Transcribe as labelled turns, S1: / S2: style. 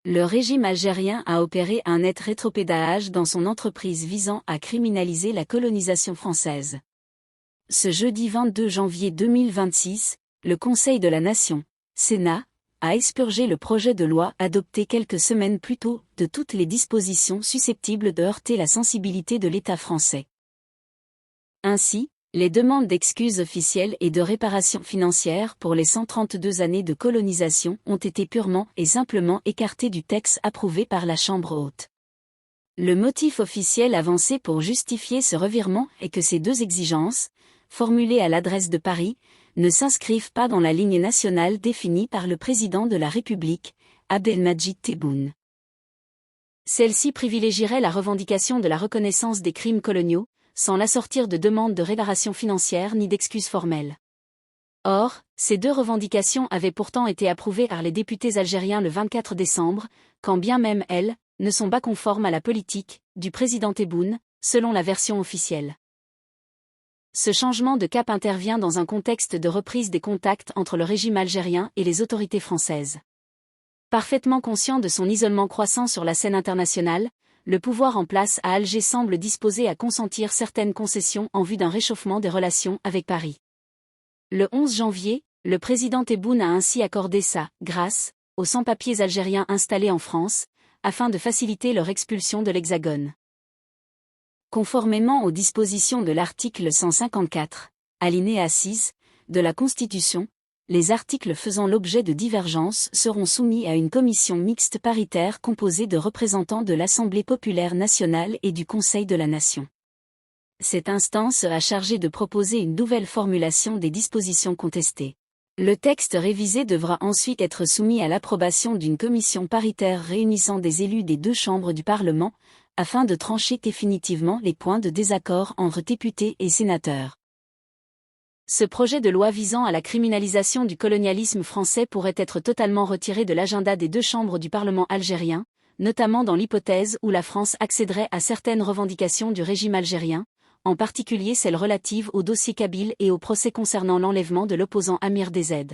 S1: Le régime algérien a opéré un net rétropédalage dans son entreprise visant à criminaliser la colonisation française. Ce jeudi 22 janvier 2026, le Conseil de la Nation, Sénat, a expurgé le projet de loi adopté quelques semaines plus tôt de toutes les dispositions susceptibles de heurter la sensibilité de l'État français. Ainsi, les demandes d'excuses officielles et de réparation financière pour les 132 années de colonisation ont été purement et simplement écartées du texte approuvé par la Chambre haute. Le motif officiel avancé pour justifier ce revirement est que ces deux exigences, formulées à l'adresse de Paris, ne s'inscrivent pas dans la ligne nationale définie par le président de la République, Abdelmadjid Tebboune. Celle-ci privilégierait la revendication de la reconnaissance des crimes coloniaux, sans l'assortir de demandes de réparation financière ni d'excuses formelles. Or, ces deux revendications avaient pourtant été approuvées par les députés algériens le 24 décembre, quand bien même elles ne sont pas conformes à la politique du président Tebboune, selon la version officielle. Ce changement de cap intervient dans un contexte de reprise des contacts entre le régime algérien et les autorités françaises. Parfaitement conscient de son isolement croissant sur la scène internationale, le pouvoir en place à Alger semble disposé à consentir certaines concessions en vue d'un réchauffement des relations avec Paris. Le 11 janvier, le président Tebboune a ainsi accordé sa grâce aux sans-papiers algériens installés en France, afin de faciliter leur expulsion de l'Hexagone. Conformément aux dispositions de l'article 154, alinéa 6, de la Constitution, les articles faisant l'objet de divergences seront soumis à une commission mixte paritaire composée de représentants de l'Assemblée populaire nationale et du Conseil de la Nation. Cette instance sera chargée de proposer une nouvelle formulation des dispositions contestées. Le texte révisé devra ensuite être soumis à l'approbation d'une commission paritaire réunissant des élus des deux chambres du Parlement, afin de trancher définitivement les points de désaccord entre députés et sénateurs. Ce projet de loi visant à la criminalisation du colonialisme français pourrait être totalement retiré de l'agenda des deux chambres du Parlement algérien, notamment dans l'hypothèse où la France accéderait à certaines revendications du régime algérien, en particulier celles relatives au dossier kabyle et au procès concernant l'enlèvement de l'opposant Amir DZ.